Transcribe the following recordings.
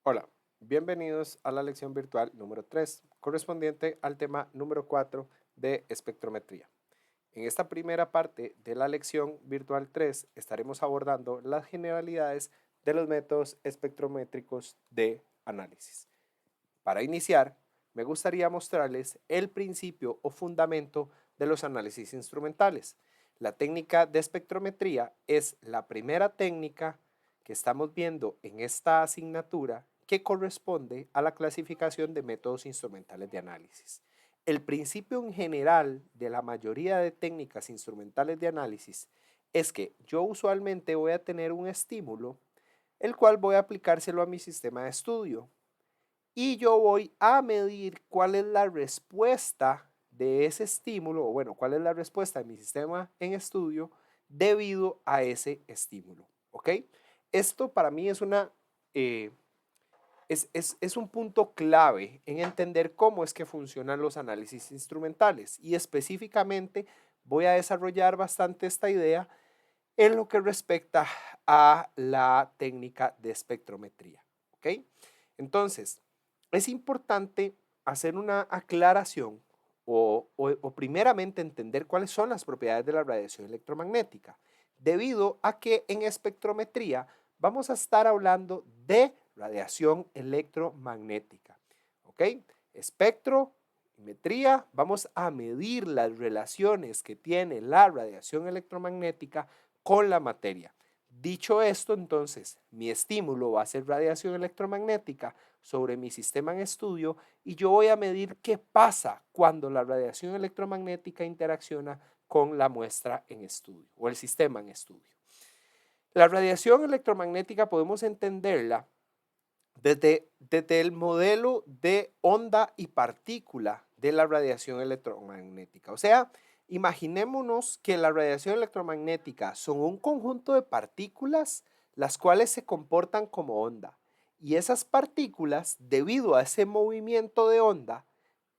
Hola, bienvenidos a la lección virtual número 3, correspondiente al tema número 4 de espectrometría. En esta primera parte de la lección virtual 3 estaremos abordando las generalidades de los métodos espectrométricos de análisis. Para iniciar, me gustaría mostrarles el principio o fundamento de los análisis instrumentales. La técnica de espectrometría es la primera técnica que estamos viendo en esta asignatura que corresponde a la clasificación de métodos instrumentales de análisis. El principio en general de la mayoría de técnicas instrumentales de análisis es que yo usualmente voy a tener un estímulo, el cual voy a aplicárselo a mi sistema de estudio y yo voy a medir cuál es la respuesta de ese estímulo, o bueno, cuál es la respuesta de mi sistema en estudio debido a ese estímulo, ¿ok? Esto para mí es es un punto clave en entender cómo es que funcionan los análisis instrumentales y específicamente voy a desarrollar bastante esta idea en lo que respecta a la técnica de espectrometría, ¿ok? Entonces, es importante hacer una aclaración o primeramente entender cuáles son las propiedades de la radiación electromagnética, debido a que en espectrometría vamos a estar hablando de radiación electromagnética, ¿ok? Espectrometría, vamos a medir las relaciones que tiene la radiación electromagnética con la materia. Dicho esto, entonces, mi estímulo va a ser radiación electromagnética sobre mi sistema en estudio y yo voy a medir qué pasa cuando la radiación electromagnética interacciona con la muestra en estudio o el sistema en estudio. La radiación electromagnética podemos entenderla desde el modelo de onda y partícula de la radiación electromagnética. O sea, imaginémonos que la radiación electromagnética son un conjunto de partículas las cuales se comportan como onda. Y esas partículas, debido a ese movimiento de onda,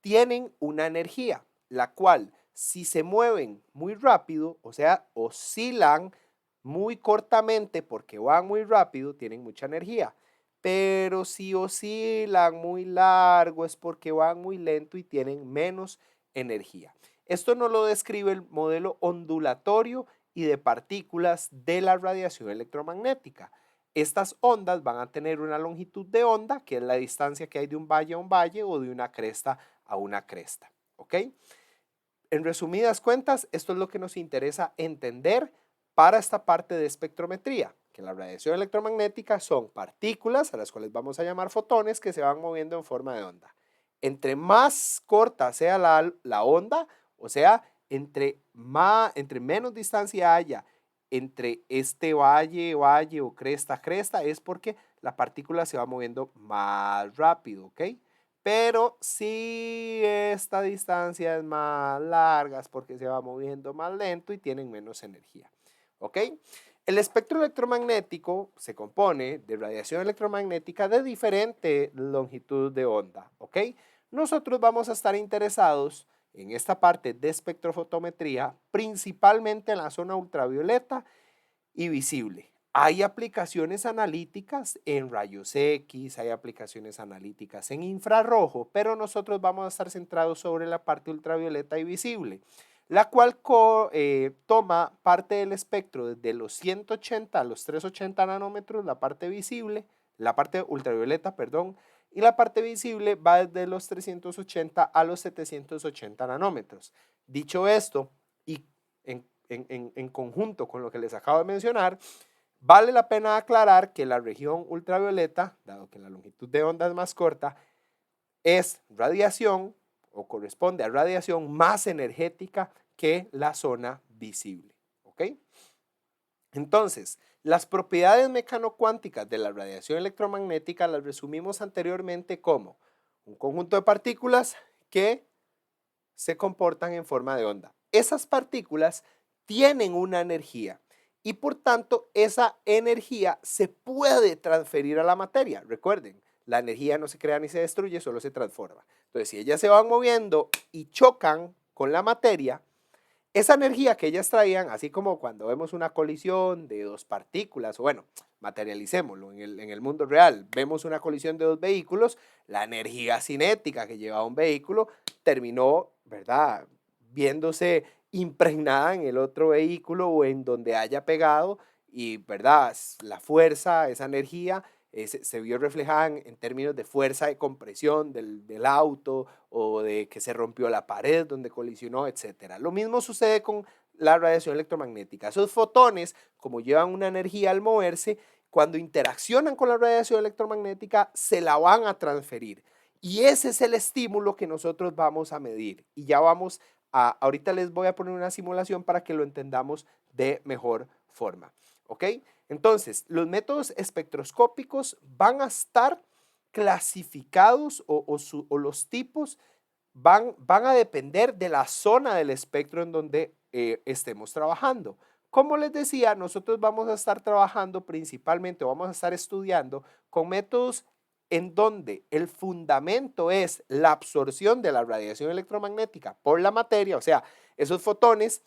tienen una energía, la cual si se mueven muy rápido, o sea, oscilan muy cortamente porque van muy rápido, tienen mucha energía. Pero si oscilan muy largo es porque van muy lento y tienen menos energía. Esto nos lo describe el modelo ondulatorio y de partículas de la radiación electromagnética. Estas ondas van a tener una longitud de onda, que es la distancia que hay de un valle a un valle o de una cresta a una cresta. ¿Ok? En resumidas cuentas, esto es lo que nos interesa entender para esta parte de espectrometría, que la radiación electromagnética son partículas, a las cuales vamos a llamar fotones, que se van moviendo en forma de onda. Entre más corta sea la onda, o sea, entre menos distancia haya entre este valle o cresta, es porque la partícula se va moviendo más rápido, ¿ok? Pero si esta distancia es más larga es porque se va moviendo más lento y tienen menos energía. ¿Ok? El espectro electromagnético se compone de radiación electromagnética de diferente longitud de onda. ¿Ok? Nosotros vamos a estar interesados en esta parte de espectrofotometría, principalmente en la zona ultravioleta y visible. Hay aplicaciones analíticas en rayos X, hay aplicaciones analíticas en infrarrojo, pero nosotros vamos a estar centrados sobre la parte ultravioleta y visible, la cual toma parte del espectro desde los 180 a los 380 nanómetros, la parte visible, la parte ultravioleta, perdón, y la parte visible va desde los 380 a los 780 nanómetros. Dicho esto, y en conjunto con lo que les acabo de mencionar, vale la pena aclarar que la región ultravioleta, dado que la longitud de onda es más corta, es radiación o corresponde a radiación más energética que la zona visible. ¿Ok? Entonces, las propiedades mecanocuánticas de la radiación electromagnética las resumimos anteriormente como un conjunto de partículas que se comportan en forma de onda. Esas partículas tienen una energía y por tanto esa energía se puede transferir a la materia. Recuerden, la energía no se crea ni se destruye, solo se transforma. Entonces, si ellas se van moviendo y chocan con la materia, esa energía que ellas traían, así como cuando vemos una colisión de dos partículas, o bueno, materialicémoslo en el mundo real, vemos una colisión de dos vehículos, la energía cinética que llevaba un vehículo terminó, ¿verdad?, viéndose impregnada en el otro vehículo o en donde haya pegado y, ¿verdad?, la fuerza, esa energía se vio reflejada en términos de fuerza de compresión del auto o de que se rompió la pared donde colisionó, etcétera. Lo mismo sucede con la radiación electromagnética. Esos fotones, como llevan una energía al moverse, cuando interaccionan con la radiación electromagnética, se la van a transferir. Y ese es el estímulo que nosotros vamos a medir. Y ya vamos ahorita les voy a poner una simulación para que lo entendamos de mejor forma. ¿Ok? Entonces, los métodos espectroscópicos van a estar clasificados o los tipos van a depender de la zona del espectro en donde estemos trabajando. Como les decía, nosotros vamos a estar trabajando principalmente, vamos a estar estudiando con métodos en donde el fundamento es la absorción de la radiación electromagnética por la materia, o sea, esos fotones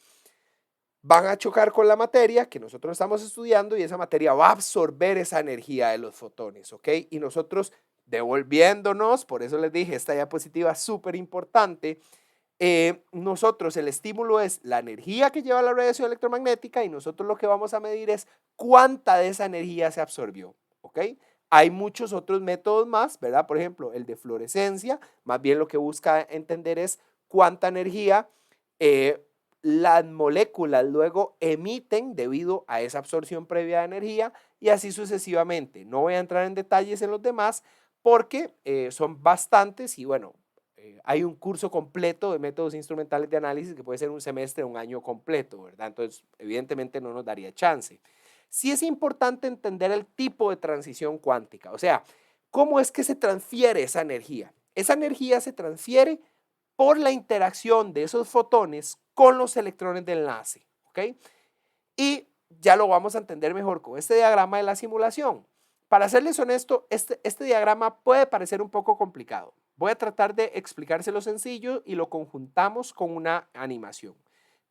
van a chocar con la materia que nosotros estamos estudiando y esa materia va a absorber esa energía de los fotones, ¿ok? Y nosotros devolviéndonos, por eso les dije, esta diapositiva es súper importante, nosotros el estímulo es la energía que lleva la radiación electromagnética y nosotros lo que vamos a medir es cuánta de esa energía se absorbió, ¿ok? Hay muchos otros métodos más, ¿verdad? Por ejemplo, el de fluorescencia, más bien lo que busca entender es cuánta energía las moléculas luego emiten debido a esa absorción previa de energía y así sucesivamente. No voy a entrar en detalles en los demás porque son bastantes y bueno, hay un curso completo de métodos instrumentales de análisis que puede ser un semestre, un año completo, ¿verdad? Entonces, evidentemente no nos daría chance. Sí es importante entender el tipo de transición cuántica, o sea, cómo es que se transfiere esa energía. Esa energía se transfiere por la interacción de esos fotones con los electrones de enlace, ¿ok? Y ya lo vamos a entender mejor con este diagrama de la simulación. Para serles honesto, este diagrama puede parecer un poco complicado. Voy a tratar de explicárselo sencillo y lo conjuntamos con una animación.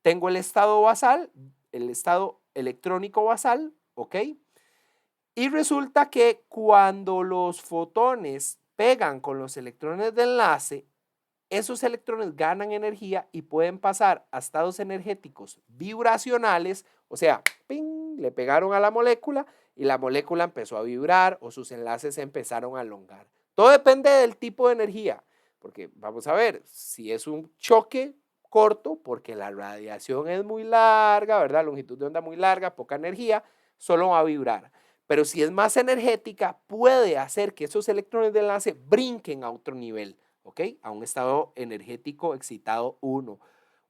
Tengo el estado basal, el estado electrónico basal, ¿ok? Y resulta que cuando los fotones pegan con los electrones de enlace, esos electrones ganan energía y pueden pasar a estados energéticos vibracionales, o sea, ¡ping!, le pegaron a la molécula y la molécula empezó a vibrar o sus enlaces se empezaron a elongar. Todo depende del tipo de energía, porque vamos a ver, si es un choque corto, porque la radiación es muy larga, ¿verdad? Longitud de onda muy larga, poca energía, solo va a vibrar. Pero si es más energética, puede hacer que esos electrones de enlace brinquen a otro nivel. ¿Ok? A un estado energético excitado 1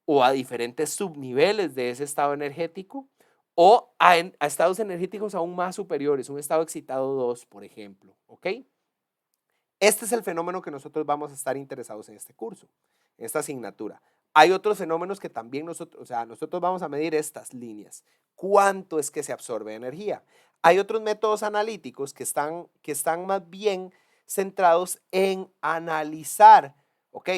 o a diferentes subniveles de ese estado energético o a estados energéticos aún más superiores, un estado excitado 2, por ejemplo. ¿Ok? Este es el fenómeno que nosotros vamos a estar interesados en este curso, en esta asignatura. Hay otros fenómenos que también nosotros vamos a medir estas líneas. ¿Cuánto es que se absorbe energía? Hay otros métodos analíticos que están más bien centrados en analizar, ok,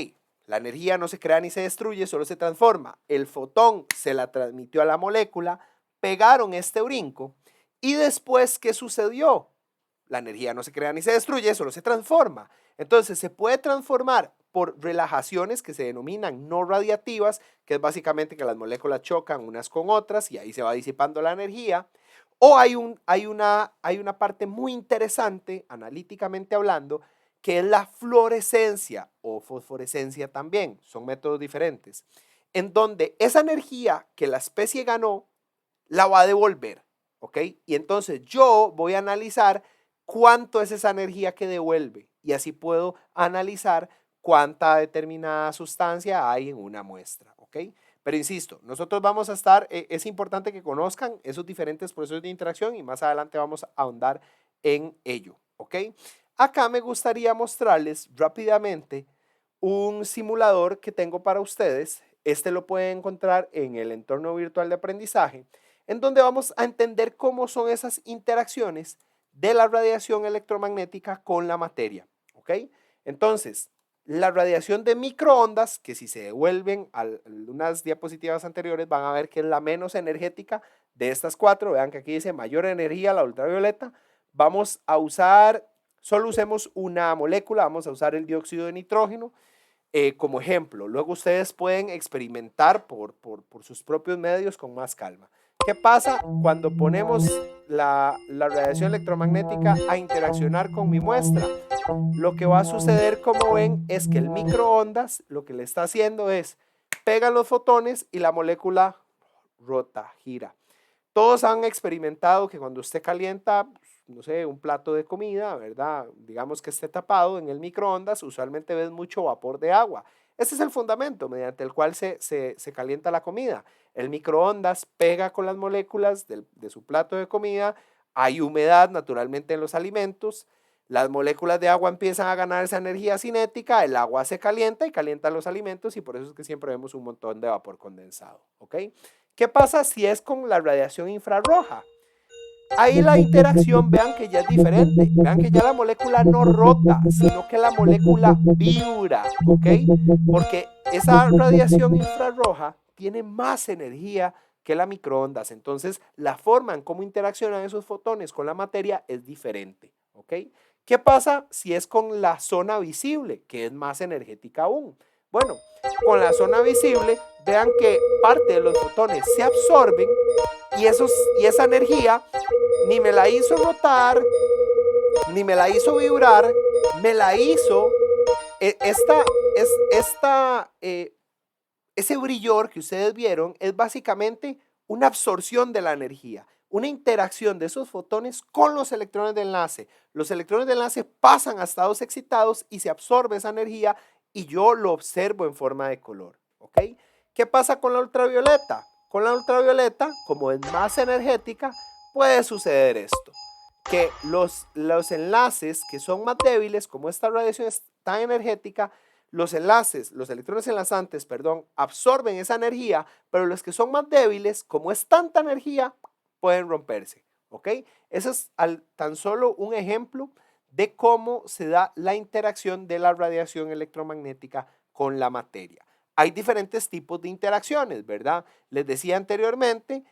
la energía no se crea ni se destruye, solo se transforma. El fotón se la transmitió a la molécula, pegaron este brinco y después, ¿qué sucedió? La energía no se crea ni se destruye, solo se transforma. Entonces se puede transformar por relajaciones que se denominan no radiativas, que es básicamente que las moléculas chocan unas con otras y ahí se va disipando la energía. O hay una parte muy interesante, analíticamente hablando, que es la fluorescencia o fosforescencia también, son métodos diferentes, en donde esa energía que la especie ganó la va a devolver, ¿ok? Y entonces yo voy a analizar cuánto es esa energía que devuelve y así puedo analizar cuánta determinada sustancia hay en una muestra, ¿ok? Pero insisto, nosotros vamos a estar, es importante que conozcan esos diferentes procesos de interacción y más adelante vamos a ahondar en ello, ¿ok? Acá me gustaría mostrarles rápidamente un simulador que tengo para ustedes. Este lo pueden encontrar en el entorno virtual de aprendizaje, en donde vamos a entender cómo son esas interacciones de la radiación electromagnética con la materia, ¿ok? Entonces, La radiación de microondas, que si se devuelven a unas diapositivas anteriores van a ver que es la menos energética de estas cuatro. Vean que aquí dice mayor energía, la ultravioleta. Vamos a usar, solo usemos una molécula, vamos a usar el dióxido de nitrógeno como ejemplo. Luego ustedes pueden experimentar por sus propios medios con más calma. ¿Qué pasa cuando ponemos la radiación electromagnética a interaccionar con mi muestra? Lo que va a suceder, como ven, es que el microondas lo que le está haciendo es pega los fotones y la molécula rota, gira. Todos han experimentado que cuando usted calienta, no sé, un plato de comida, ¿verdad? Digamos que esté tapado en el microondas, usualmente ves mucho vapor de agua. Este es el fundamento mediante el cual se calienta la comida. El microondas pega con las moléculas de su plato de comida, hay humedad naturalmente en los alimentos, las moléculas de agua empiezan a ganar esa energía cinética, el agua se calienta y calienta los alimentos y por eso es que siempre vemos un montón de vapor condensado, ¿ok? ¿Qué pasa si es con la radiación infrarroja? Ahí la interacción, vean que ya es diferente, vean que ya la molécula no rota, sino que la molécula vibra, ¿ok? Porque esa radiación infrarroja tiene más energía que la microondas, entonces la forma en cómo interaccionan esos fotones con la materia es diferente, ¿ok? ¿Qué pasa si es con la zona visible, que es más energética aún? Bueno, con la zona visible, vean que parte de los fotones se absorben y esa energía ni me la hizo rotar, ni me la hizo vibrar, me la hizo ese brillor que ustedes vieron es básicamente una absorción de la energía, una interacción de esos fotones con los electrones de enlace. Los electrones de enlace pasan a estados excitados y se absorbe esa energía y yo lo observo en forma de color, ¿ok? ¿Qué pasa con la ultravioleta? Con la ultravioleta, como es más energética, puede suceder esto, que los enlaces que son más débiles, como esta radiación es tan energética, los enlaces, los electrones enlazantes, perdón, absorben esa energía, pero los que son más débiles, como es tanta energía, pueden romperse, ¿ok? Eso es tan solo un ejemplo de cómo se da la interacción de la radiación electromagnética con la materia. Hay diferentes tipos de interacciones, ¿verdad? Les decía anteriormente,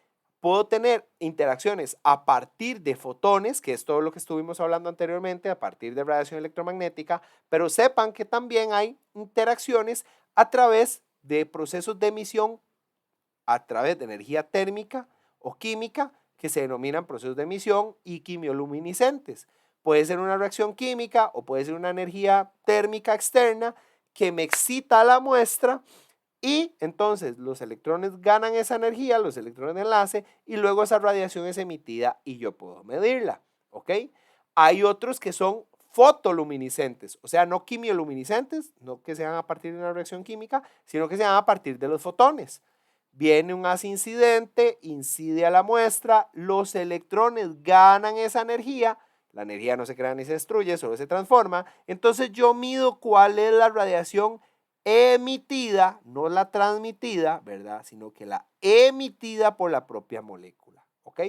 puedo tener interacciones a partir de fotones, que es todo lo que estuvimos hablando anteriormente, a partir de radiación electromagnética, pero sepan que también hay interacciones a través de procesos de emisión, a través de energía térmica o química, que se denominan procesos de emisión y quimioluminiscentes. Puede ser una reacción química o puede ser una energía térmica externa que me excita a la muestra y entonces los electrones ganan esa energía, los electrones de enlace, y luego esa radiación es emitida y yo puedo medirla, ¿ok? Hay otros que son fotoluminiscentes, o sea, no quimioluminiscentes, no que sean a partir de una reacción química, sino que sean a partir de los fotones. Viene un haz incidente, incide a la muestra, los electrones ganan esa energía, la energía no se crea ni se destruye, solo se transforma, entonces yo mido cuál es la radiación emitida, no la transmitida, ¿verdad? Sino que la emitida por la propia molécula, ¿ok?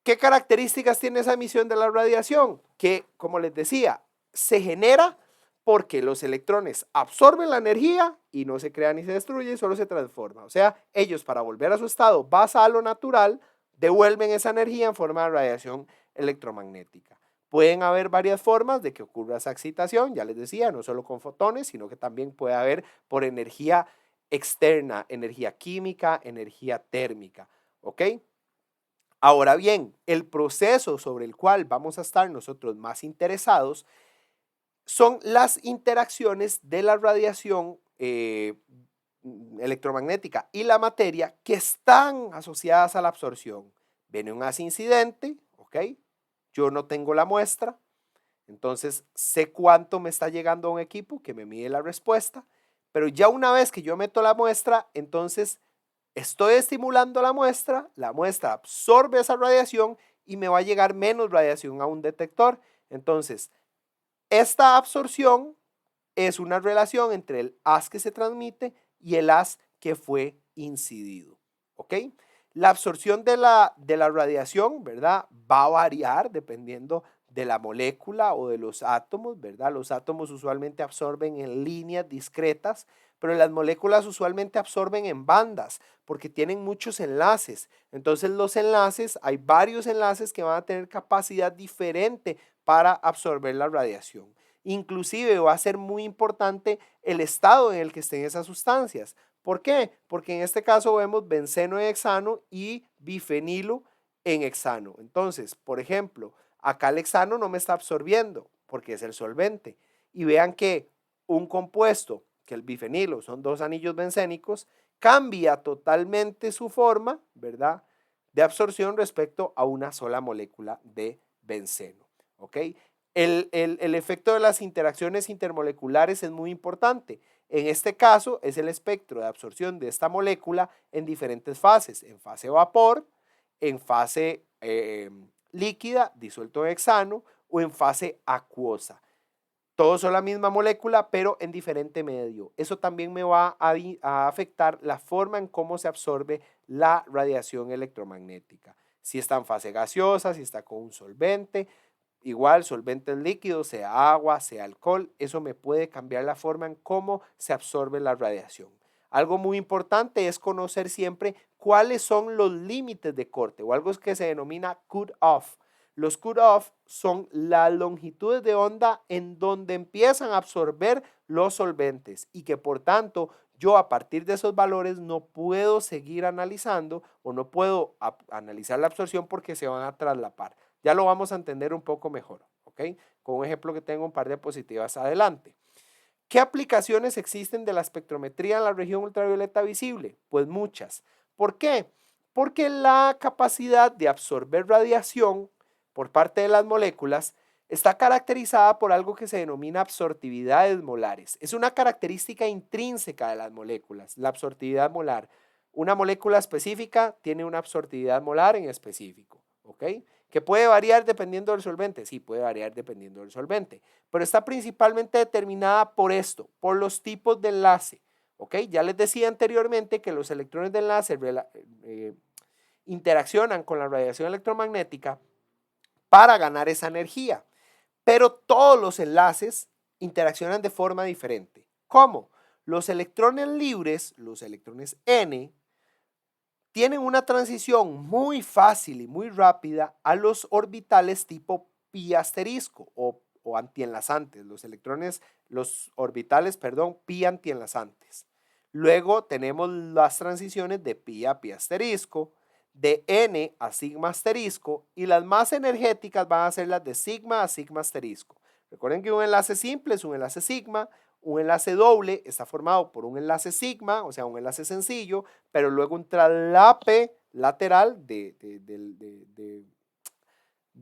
¿Qué características tiene esa emisión de la radiación? Que, como les decía, se genera porque los electrones absorben la energía y no se crea ni se destruye, solo se transforma. O sea, ellos para volver a su estado basal a lo natural, devuelven esa energía en forma de radiación electromagnética. Pueden haber varias formas de que ocurra esa excitación, ya les decía, no solo con fotones, sino que también puede haber por energía externa, energía química, energía térmica, ¿ok? Ahora bien, el proceso sobre el cual vamos a estar nosotros más interesados son las interacciones de la radiación electromagnética y la materia que están asociadas a la absorción. Viene un haz incidente, ¿ok? Yo no tengo la muestra, entonces sé cuánto me está llegando a un equipo que me mide la respuesta, pero ya una vez que yo meto la muestra, entonces estoy estimulando la muestra absorbe esa radiación y me va a llegar menos radiación a un detector. Entonces, esta absorción es una relación entre el haz que se transmite y el haz que fue incidido, ¿ok? La absorción de la radiación, ¿verdad? Va a variar dependiendo de la molécula o de los átomos, ¿verdad? Los átomos usualmente absorben en líneas discretas, pero las moléculas usualmente absorben en bandas porque tienen muchos enlaces. Entonces los enlaces, hay varios enlaces que van a tener capacidad diferente para absorber la radiación. Inclusive va a ser muy importante el estado en el que estén esas sustancias. ¿Por qué? Porque en este caso vemos benceno en hexano y bifenilo en hexano. Entonces, por ejemplo, acá el hexano no me está absorbiendo porque es el solvente. Y vean que un compuesto, que el bifenilo son dos anillos bencénicos, cambia totalmente su forma, ¿verdad?, de absorción respecto a una sola molécula de benceno. ¿Ok? El efecto de las interacciones intermoleculares es muy importante. En este caso es el espectro de absorción de esta molécula en diferentes fases, en fase vapor, en fase líquida, disuelto en hexano, o en fase acuosa. Todos son la misma molécula, pero en diferente medio. Eso también me va a afectar la forma en cómo se absorbe la radiación electromagnética. Si está en fase gaseosa, si está con un solvente, igual solventes líquidos, sea agua, sea alcohol, eso me puede cambiar la forma en cómo se absorbe la radiación. Algo muy importante es conocer siempre cuáles son los límites de corte o algo que se denomina cut-off. Los cut-off son las longitudes de onda en donde empiezan a absorber los solventes y que por tanto yo a partir de esos valores no puedo seguir analizando o no puedo analizar la absorción porque se van a traslapar. Ya lo vamos a entender un poco mejor, ¿ok? Con un ejemplo que tengo un par de diapositivas adelante. ¿Qué aplicaciones existen de la espectrometría en la región ultravioleta visible? Pues muchas. ¿Por qué? Porque la capacidad de absorber radiación por parte de las moléculas está caracterizada por algo que se denomina absortividades molares. Es una característica intrínseca de las moléculas, la absortividad molar. Una molécula específica tiene una absortividad molar en específico, ¿ok? ¿Que puede variar dependiendo del solvente? Sí, puede variar dependiendo del solvente, pero está principalmente determinada por esto, por los tipos de enlace, ¿ok? Ya les decía anteriormente que los electrones de enlace interaccionan con la radiación electromagnética para ganar esa energía, pero todos los enlaces interaccionan de forma diferente. ¿Cómo? Los electrones libres, los electrones N, tienen una transición muy fácil y muy rápida a los orbitales tipo pi asterisco o antienlazantes, los orbitales, perdón, pi antienlazantes. Luego tenemos las transiciones de pi a pi asterisco, de n a sigma asterisco y las más energéticas van a ser las de sigma a sigma asterisco. Recuerden que un enlace simple es un enlace sigma, un enlace doble está formado por un enlace sigma, o sea, un enlace sencillo, pero luego un traslape lateral de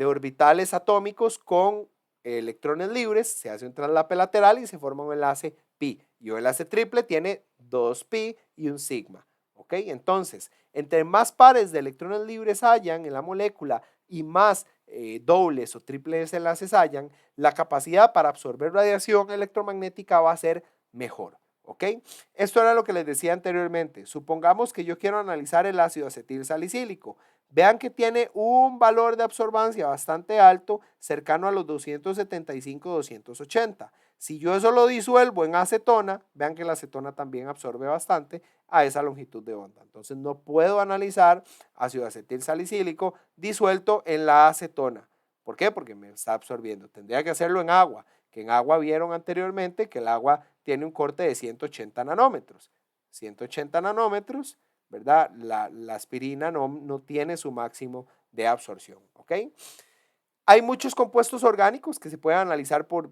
orbitales atómicos con electrones libres, se hace un traslape lateral y se forma un enlace pi. Y un enlace triple tiene dos pi y un sigma. ¿Ok? Entonces, entre más pares de electrones libres hayan en la molécula y más dobles o triples enlaces hayan, la capacidad para absorber radiación electromagnética va a ser mejor. ¿Ok? Esto era lo que les decía anteriormente. Supongamos que yo quiero analizar el ácido acetil salicílico. Vean que tiene un valor de absorbancia bastante alto, cercano a los 275-280. Si yo eso lo disuelvo en acetona, vean que la acetona también absorbe bastante a esa longitud de onda. Entonces no puedo analizar ácido acetil salicílico disuelto en la acetona. ¿Por qué? Porque me está absorbiendo. Tendría que hacerlo en agua, que en agua vieron anteriormente que el agua tiene un corte de 180 nanómetros. 180 nanómetros, ¿verdad? La aspirina no tiene su máximo de absorción, ¿ok? Hay muchos compuestos orgánicos que se pueden analizar por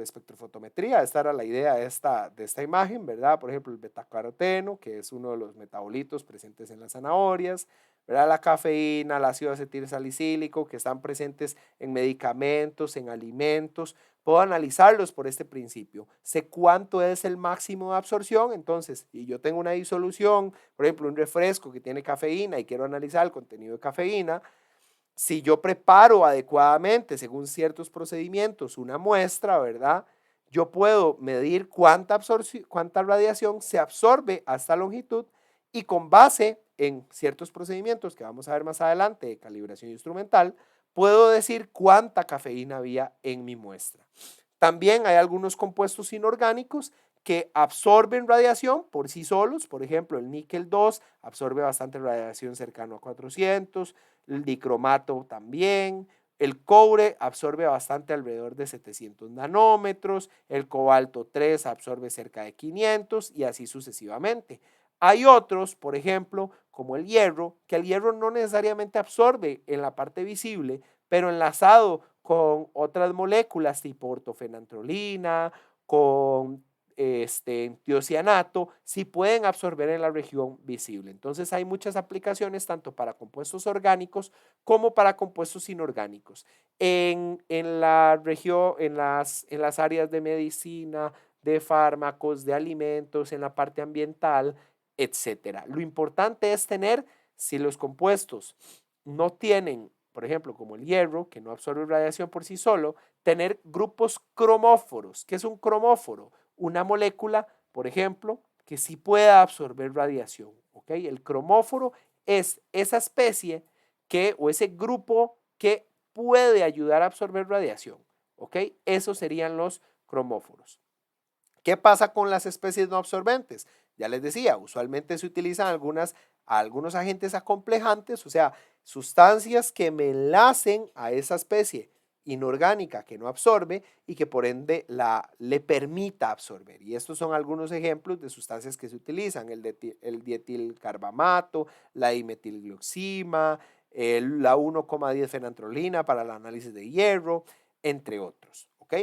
espectrofotometría. Esta era la idea de esta imagen, ¿verdad? Por ejemplo, el betacaroteno, que es uno de los metabolitos presentes en las zanahorias, ¿verdad? La cafeína, el ácido acetilsalicílico, que están presentes en medicamentos, en alimentos. Puedo analizarlos por este principio. Sé cuánto es el máximo de absorción. Entonces, si yo tengo una disolución, por ejemplo, un refresco que tiene cafeína y quiero analizar el contenido de cafeína, si yo preparo adecuadamente, según ciertos procedimientos, una muestra, ¿verdad? Yo puedo medir cuánta radiación se absorbe a esta longitud y con base en ciertos procedimientos que vamos a ver más adelante de calibración instrumental, puedo decir cuánta cafeína había en mi muestra. También hay algunos compuestos inorgánicos que absorben radiación por sí solos. Por ejemplo, el níquel 2 absorbe bastante radiación cercano a 400, el dicromato también, el cobre absorbe bastante alrededor de 700 nanómetros, el cobalto 3 absorbe cerca de 500 y así sucesivamente. Hay otros, por ejemplo, como el hierro, que el hierro no necesariamente absorbe en la parte visible, pero enlazado con otras moléculas tipo ortofenantrolina, con tiocianato, sí pueden absorber en la región visible. Entonces hay muchas aplicaciones tanto para compuestos orgánicos como para compuestos inorgánicos. En la región, en las áreas de medicina, de fármacos, de alimentos, en la parte ambiental, etcétera. Lo importante es tener, si los compuestos no tienen, por ejemplo, como el hierro, que no absorbe radiación por sí solo, tener grupos cromóforos. ¿Qué es un cromóforo? Una molécula, por ejemplo, que sí pueda absorber radiación. ¿Ok? El cromóforo es esa especie que, o ese grupo que puede ayudar a absorber radiación. ¿Ok? Esos serían los cromóforos. ¿Qué pasa con las especies no absorbentes? Ya les decía, usualmente se utilizan algunos agentes acomplejantes, o sea, sustancias que me enlacen a esa especie inorgánica que no absorbe y que por ende le permita absorber. Y estos son algunos ejemplos de sustancias que se utilizan, el dietilcarbamato, la dimetilglioxima, la 1,10 fenantrolina para el análisis de hierro, entre otros. ¿Ok?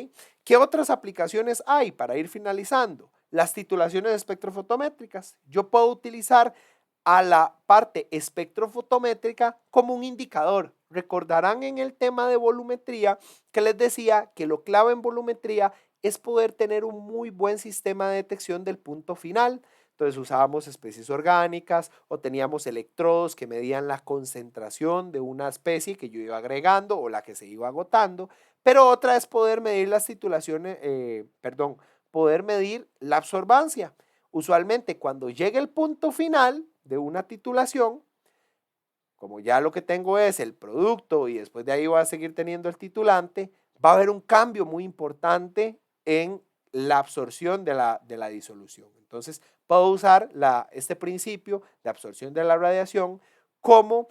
¿Qué otras aplicaciones hay para ir finalizando? Las titulaciones espectrofotométricas. Yo puedo utilizar a la parte espectrofotométrica como un indicador. Recordarán en el tema de volumetría que les decía que lo clave en volumetría es poder tener un muy buen sistema de detección del punto final. Entonces usábamos especies orgánicas o teníamos electrodos que medían la concentración de una especie que yo iba agregando o la que se iba agotando, pero otra es poder medir las titulaciones, poder medir la absorbancia. Usualmente cuando llegue el punto final de una titulación, como ya lo que tengo es el producto y después de ahí voy a seguir teniendo el titulante, va a haber un cambio muy importante en la absorción de la disolución. Entonces, puedo usar este principio de absorción de la radiación como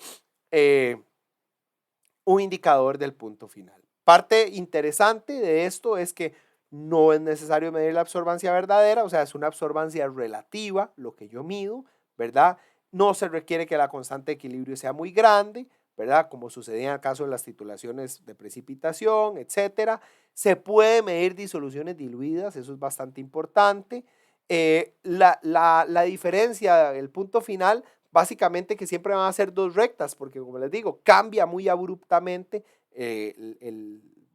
un indicador del punto final. Parte interesante de esto es que no es necesario medir la absorbancia verdadera, o sea, es una absorbancia relativa, lo que yo mido, ¿verdad? No se requiere que la constante de equilibrio sea muy grande, ¿verdad? Como sucedía en el caso de las titulaciones de precipitación, etcétera. Se puede medir disoluciones diluidas, eso es bastante importante. La diferencia, el punto final, básicamente que siempre van a ser dos rectas, porque como les digo, cambia muy abruptamente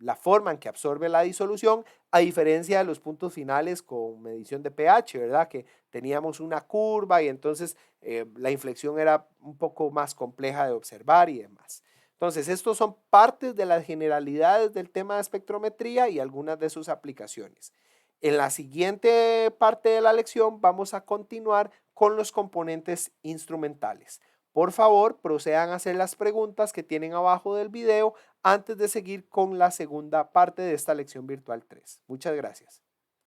la forma en que absorbe la disolución, a diferencia de los puntos finales con medición de pH, ¿verdad? Que teníamos una curva y entonces la inflexión era un poco más compleja de observar y demás. Entonces, estos son partes de las generalidades del tema de espectrometría y algunas de sus aplicaciones. En la siguiente parte de la lección vamos a continuar con los componentes instrumentales. Por favor, procedan a hacer las preguntas que tienen abajo del video antes de seguir con la segunda parte de esta lección virtual 3. Muchas gracias.